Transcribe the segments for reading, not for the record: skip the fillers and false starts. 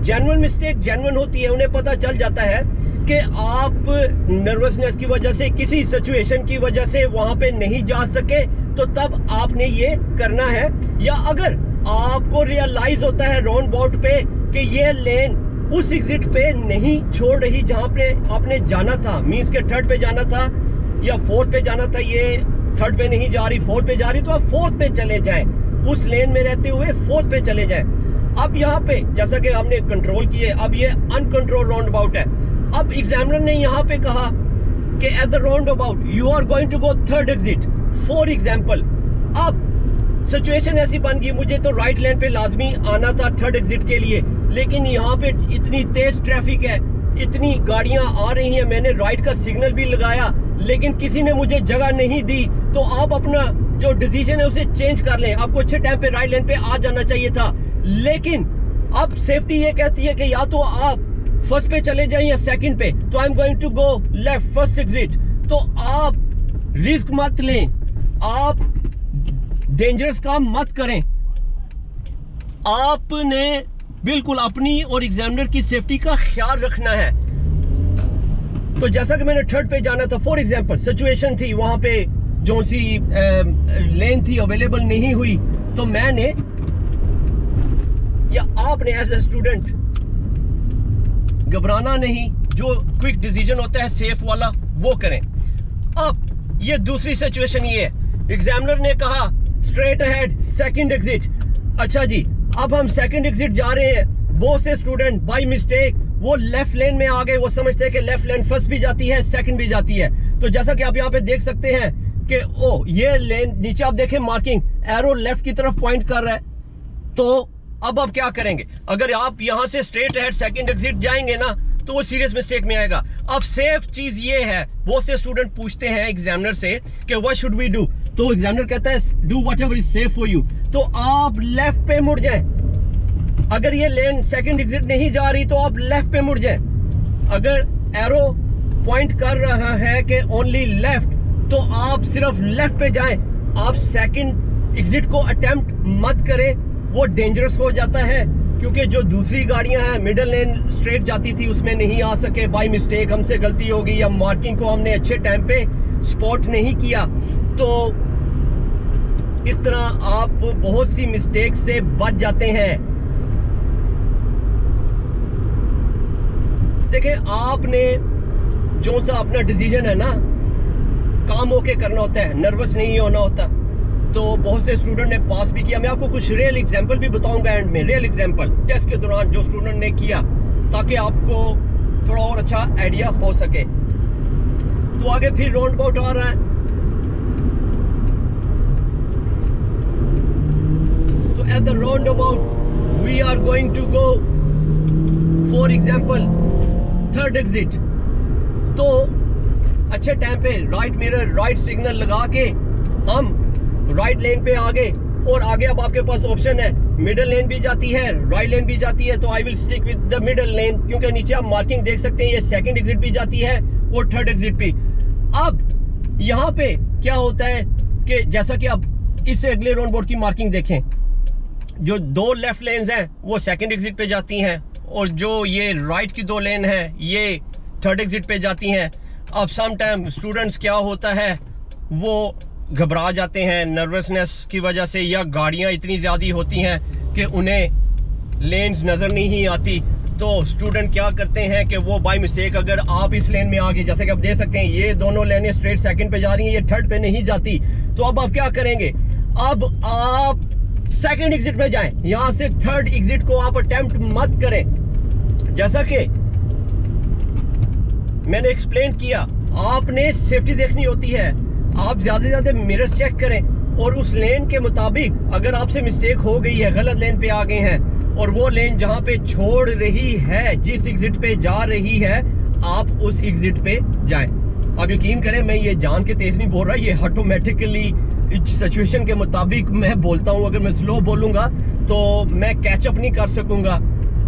Genuine mistake genuine होती है, उन्हें पता चल जाता है कि आप नर्वसनेस की वजह से, किसी सिचुएशन की वजह से वहां पे नहीं जा सके, तो तब आपने ये करना है। या अगर आपको रियलाइज होता है राउंड अबाउट पे कि ये लेन उस एग्जिट पे नहीं छोड़ रही जहां पे आपने जाना था, मींस के थर्ड पे जाना था या फोर्थ पे जाना था, ये थर्ड पे नहीं जा रही, फोर्थ पे जा रही, तो आप फोर्थ पे चले जाएं, उस लेन में रहते हुए फोर्थ पे चले जाएं। अब यहाँ पे जैसा कि हमने कंट्रोल किए, अब ये अनकंट्रोल राउंड अबाउट है। अब एग्जामिनर ने यहाँ पे कहा कि at the roundabout you are going to go third exit, for example. अब सिचुएशन ऐसी बन गई, मुझे तो राइट लेन पे लाजमी आना था थर्ड एग्जिट के लिए, लेकिन यहाँ पे इतनी तेज ट्रैफिक है, इतनी गाड़ियां आ रही हैं, मैंने राइट का सिग्नल भी लगाया लेकिन किसी ने मुझे जगह नहीं दी। तो आप अपना जो डिसीजन है उसे चेंज कर लें, आपको अच्छे टाइम पे राइट लेन पे आ जाना चाहिए था। लेकिन अब सेफ्टी ये कहती है कि या तो आप फर्स्ट पे चले जाएं या सेकंड पे, तो I am going to go left first exit. तो आप रिस्क मत लें, आप डेंजरस काम मत करें, आपने बिल्कुल अपनी और एग्जामिनर की सेफ्टी का ख्याल रखना है। तो जैसा कि मैंने थर्ड पे जाना था, फॉर एग्जांपल सिचुएशन थी वहां पे जो सी लेन थी अवेलेबल नहीं हुई, तो मैंने या आपने एज ए स्टूडेंट घबराना नहीं, जो क्विक डिसीजन होता है सेफ वाला वो करें। अब ये दूसरी सिचुएशन ये है, एग्जामिनर ने कहा स्ट्रेट अहेड सेकंड एग्जिट। अच्छा जी, अब हम सेकंड एग्जिट जा रहे हैं, बहुत से स्टूडेंट बाय मिस्टेक वो लेफ्ट लेन में आ गए, वो समझते हैं कि लेफ्ट लेन फर्स्ट भी जाती है सेकंड भी जाती है। तो जैसा कि आप यहाँ पे देख सकते हैं कि ओ ये लेन, नीचे आप देखें मार्किंग एरो लेफ्ट की तरफ पॉइंट कर रहा है। तो अब आप क्या करेंगे, अगर आप यहाँ से स्ट्रेट अहेड सेकंड एग्जिट जाएंगे ना तो वो सीरियस मिस्टेक में आएगा। अब सेफ चीज ये है, बहुत से स्टूडेंट पूछते हैं एग्जामिनर से कि व्हाट शुड वी डू, तो एग्जामिनर कहता है do whatever is safe for you. तो आप लेफ्ट पे मुड़ जाएं, अगर ये लेन सेकंड एग्जिट नहीं जा रही तो आप लेफ्ट पे मुड़ जाएं। अगर एरो पॉइंट कर रहा है कि ओनली लेफ्ट, तो आप सिर्फ लेफ्ट पे जाएं, आप सेकंड एग्जिट को अटेम्प्ट मत करें, वो डेंजरस हो जाता है। क्योंकि जो दूसरी गाड़ियां हैं मिडिल लेन स्ट्रेट जाती थी उसमें नहीं आ सके, बाय मिस्टेक हमसे गलती हो गई या मार्किंग को हमने अच्छे टाइम पे स्पॉट नहीं किया, तो इस तरह आप बहुत सी मिस्टेक से बच जाते हैं। देखिए, आपने जो सा अपना डिसीजन है ना काम होके करना होता है, नर्वस नहीं होना होता। तो बहुत से स्टूडेंट ने पास भी किया, मैं आपको कुछ रियल एग्जांपल भी बताऊंगा एंड में, रियल एग्जांपल टेस्ट के दौरान जो स्टूडेंट ने किया, ताकि आपको थोड़ा और अच्छा आइडिया हो सके। तो आगे फिर राउंड अबाउट आ रहा है, तो at the roundabout we are going to go for example third exit. तो अच्छे टाइम पे राइट मिरर राइट सिग्नल लगा के हम राइट लेन पे आ गए, और आगे अब आपके पास ऑप्शन है, मिडिल लेन भी जाती है राइट लेन भी जाती है, तो I will stick with the middle lane, क्योंकि नीचे आप मार्किंग देख सकते हैं ये सेकंड एग्जिट भी जाती है और थर्ड एग्जिट भी। अब यहाँ पे क्या होता है कि जैसा कि आप इससे अगले राउंड अबाउट की मार्किंग देखें, जो दो लेफ्ट लेन्स हैं वो सेकंड एग्जिट पे जाती हैं, और जो ये राइट की दो लेन है ये थर्ड एग्जिट पे जाती हैं। अब सम टाइम स्टूडेंट्स क्या होता है वो घबरा जाते हैं नर्वसनेस की वजह से, या गाड़ियां इतनी ज़्यादा होती हैं कि उन्हें लेन्स नज़र नहीं आती। तो स्टूडेंट क्या करते हैं कि वो बाय मिस्टेक, अगर आप इस लेन में आ गए, जैसे कि आप देख सकते हैं ये दोनों लेनें स्ट्रेट सेकंड पे जा रही हैं, ये थर्ड पे नहीं जाती, तो अब आप क्या करेंगे, अब आप सेकंड एग्जिट पे जाएं, यहां से थर्ड एग्जिट को आप अटेम्प्ट मत करें। जैसा कि मैंने एक्सप्लेन किया, आपने सेफ्टी देखनी होती है, आप ज्यादा से ज्यादा मिरर्स चेक करें, और उस लेन के मुताबिक अगर आपसे मिस्टेक हो गई है, गलत लेन पे आ गए हैं, और वो लेन जहां पे छोड़ रही है, जिस एग्जिट पे जा रही है, आप उस एग्जिट पे जाएं। आप यकीन करें, मैं ये जान के तेज नहीं बोल रहा, ये ऑटोमेटिकली सिचुएशन के मुताबिक मैं बोलता हूँ। अगर मैं स्लो बोलूंगा तो मैं कैचअप नहीं कर सकूंगा,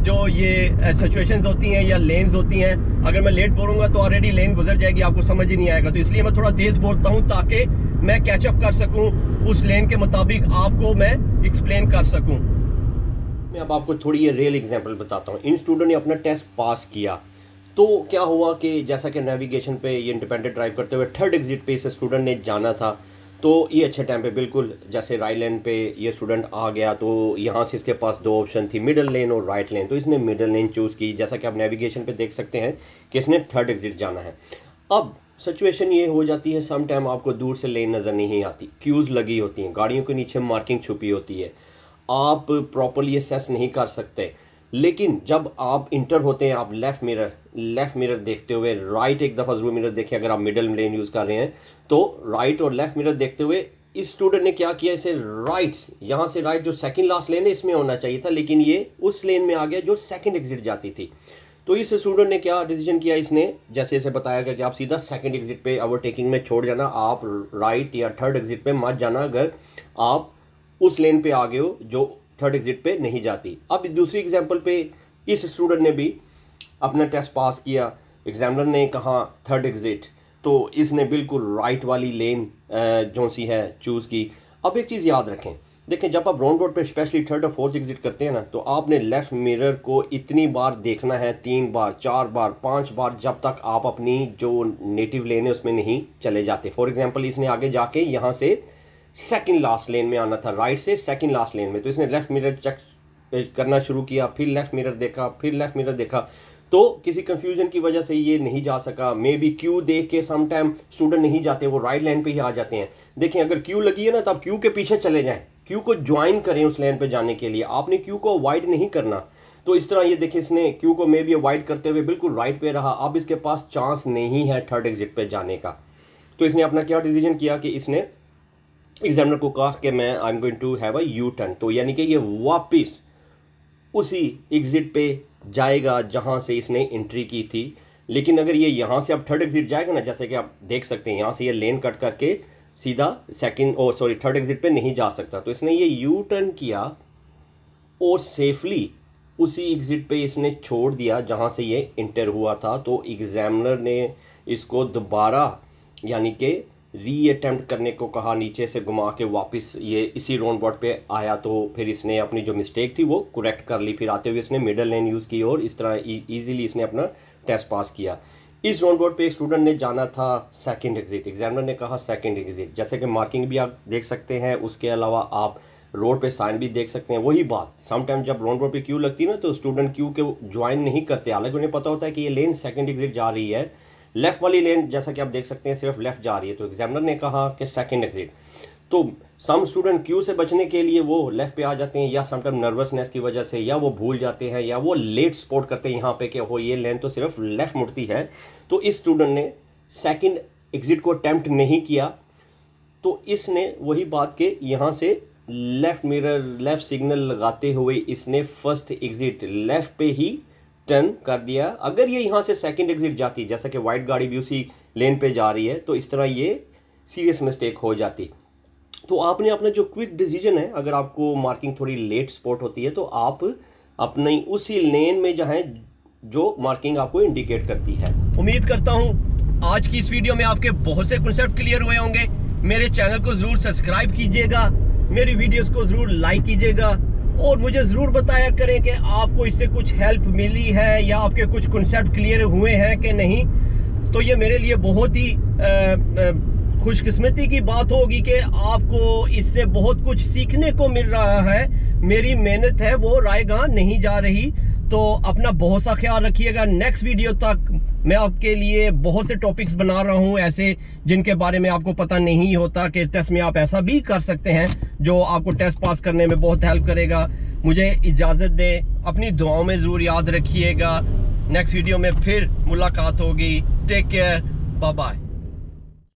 जो ये सिचुएशंस होती हैं या लेन्स होती हैं। अगर मैं लेट बोलूंगा तो ऑलरेडी लेन गुजर जाएगी, आपको समझ ही नहीं आएगा, तो इसलिए मैं थोड़ा तेज बोलता हूँ ताकि मैं कैचअप कर सकूं, उस लेन के मुताबिक आपको मैं एक्सप्लेन कर सकूं। मैं अब आपको थोड़ी ये रियल एग्जांपल बताता हूँ। इन स्टूडेंट ने अपना टेस्ट पास किया तो क्या हुआ कि जैसा कि नेविगेशन पे ये इंडिपेंडेंट ड्राइव करते हुए थर्ड एग्जिट पे इस स्टूडेंट ने जाना था, तो ये अच्छे टाइम पे बिल्कुल जैसे राइट लेन पे ये स्टूडेंट आ गया तो यहाँ से इसके पास दो ऑप्शन थी, मिडल लेन और राइट लेन। तो इसने मिडल लेन चूज़ की। जैसा कि आप नेविगेशन पे देख सकते हैं कि इसने थर्ड एग्जिट जाना है। अब सिचुएशन ये हो जाती है, सम टाइम आपको दूर से लेन नज़र नहीं आती, क्यूज़ लगी होती हैं, गाड़ियों के नीचे मार्किंग छुपी होती है, आप प्रॉपर्ली असेस नहीं कर सकते। लेकिन जब आप इंटर होते हैं, आप लेफ़्ट मिरर देखते हुए, राइट एक दफ़ा ज़रूर मिरर देखें अगर आप मिडल लेन यूज़ कर रहे हैं तो राइट और लेफ़्ट मिरर देखते हुए इस स्टूडेंट ने क्या किया, इसे राइट, यहाँ से राइट जो सेकंड लास्ट लेन है इसमें होना चाहिए था, लेकिन ये उस लेन में आ गया जो सेकंड एग्जिट जाती थी। तो इस स्टूडेंट ने क्या डिसीजन किया, इसने जैसे इसे बताया गया कि आप सीधा सेकंड एग्जिट पे ओवरटेकिंग में छोड़ जाना, आप राइट या थर्ड एग्जिट पे मत जाना अगर आप उस लेन पे आ गए हो जो थर्ड एग्जिट पे नहीं जाती। अब दूसरी एग्जांपल पे इस स्टूडेंट ने भी अपना टेस्ट पास किया, एग्जामिनर ने कहा थर्ड एग्जिट, तो इसने बिल्कुल राइट वाली लेन जो सी है चूज़ की। अब एक चीज़ याद रखें, देखें जब आप राउंड रोड पे स्पेशली थर्ड और फोर्थ एग्जिट करते हैं ना, तो आपने लेफ़्ट मिरर को इतनी बार देखना है, 3 बार 4 बार 5 बार, जब तक आप अपनी जो नेटिव लेन है उसमें नहीं चले जाते। फॉर एग्जाम्पल इसने आगे जाके यहाँ से सेकंड लास्ट लेन में आना था, राइट से सेकंड लास्ट लेन में, तो इसने लेफ़्ट मिरर चेक करना शुरू किया, फिर लेफ़्ट मिरर देखा, फिर लेफ़्ट मिरर देखा, तो किसी कंफ्यूजन की वजह से ये नहीं जा सका। मे बी क्यू देख के सम टाइम स्टूडेंट नहीं जाते, वो राइट लाइन पे ही आ जाते हैं। देखें अगर क्यू लगी है ना तो आप क्यू के पीछे चले जाएं, क्यू को ज्वाइन करें उस लेन पे जाने के लिए, आपने क्यू को अवॉइड नहीं करना। तो इस तरह ये देखिए इसने क्यू को मे बी अवॉइड करते हुए बिल्कुल राइट पे रहा, अब इसके पास चांस नहीं है थर्ड एग्जिट पे जाने का। तो इसने अपना क्या डिसीजन किया कि इसने एग्जामिनर को कहा कि मैं I am going to have a U turn, तो यानी कि ये वापस उसी एग्जिट पे जाएगा जहां से इसने एंट्री की थी। लेकिन अगर ये यहाँ से अब थर्ड एग्जिट जाएगा ना, जैसे कि आप देख सकते हैं यहाँ से ये लेन कट करके सीधा थर्ड एग्जिट पे नहीं जा सकता, तो इसने ये यू टर्न किया और सेफली उसी एग्जिट पे इसने छोड़ दिया जहाँ से ये इंटर हुआ था। तो एग्जामिनर ने इसको दोबारा यानी कि री अटेम्प्ट करने को कहा, नीचे से घुमा के वापस ये इसी राउंड बोर्ड पे आया, तो फिर इसने अपनी जो मिस्टेक थी वो करेक्ट कर ली, फिर आते हुए इसने मिडल लेन यूज़ की और इस तरह इजीली इसने अपना टेस्ट पास किया। इस राउंड बोर्ड पे एक स्टूडेंट ने जाना था सेकंड एग्जिट, एग्जामिनर ने कहा सेकंड एग्जिट, जैसे कि मार्किंग भी आप देख सकते हैं, उसके अलावा आप रोड पे साइन भी देख सकते हैं। वही बात, समटाइम जब राउंड बोर्ड पे क्यू लगती है ना तो स्टूडेंट क्यू के ज्वाइन नहीं करते, हालांकि उन्हें पता होता है कि ये लेन सेकंड एग्जिट जा रही है, लेफ़्ट वाली लेन जैसा कि आप देख सकते हैं सिर्फ लेफ़्ट जा रही है, तो एग्जामिनर ने कहा कि सेकंड एग्जिट। तो सम स्टूडेंट क्यू से बचने के लिए वो लेफ़्ट पे आ जाते हैं, या समटाइम नर्वसनेस की वजह से, या वो भूल जाते हैं, या वो लेट स्पॉट करते हैं यहाँ पे कि हो ये लेन तो सिर्फ लेफ़्ट मुड़ती है। तो इस स्टूडेंट ने सेकंड एग्जिट को अटैम्प्ट नहीं किया, तो इसने वही बात के यहाँ से लेफ़्ट मिरर लेफ़्ट सिग्नल लगाते हुए इसने फर्स्ट एग्जिट लेफ़्ट पे ही टर्न कर दिया। अगर ये यहाँ से सेकंड एग्जिट जाती, जैसा कि वाइट गाड़ी भी उसी लेन पे जा रही है, तो इस तरह ये सीरियस मिस्टेक हो जाती। तो आपने अपना जो क्विक डिसीजन है, अगर आपको मार्किंग थोड़ी लेट स्पॉट होती है तो आप अपनी उसी लेन में जाएं जो मार्किंग आपको इंडिकेट करती है। उम्मीद करता हूँ आज की इस वीडियो में आपके बहुत से कॉन्सेप्ट क्लियर हुए होंगे। मेरे चैनल को ज़रूर सब्सक्राइब कीजिएगा, मेरी वीडियोस को ज़रूर लाइक कीजिएगा और मुझे ज़रूर बताया करें कि आपको इससे कुछ हेल्प मिली है या आपके कुछ कॉन्सेप्ट क्लियर हुए हैं कि नहीं। तो ये मेरे लिए बहुत ही खुशकिस्मती की बात होगी कि आपको इससे बहुत कुछ सीखने को मिल रहा है। मेरी मेहनत है वो रायगां नहीं जा रही। तो अपना बहुत सा ख्याल रखिएगा। नेक्स्ट वीडियो तक मैं आपके लिए बहुत से टॉपिक्स बना रहा हूं ऐसे जिनके बारे में आपको पता नहीं होता कि टेस्ट में आप ऐसा भी कर सकते हैं जो आपको टेस्ट पास करने में बहुत हेल्प करेगा। मुझे इजाज़त दें, अपनी दुआओं में ज़रूर याद रखिएगा। नेक्स्ट वीडियो में फिर मुलाकात होगी। Take care, bye bye.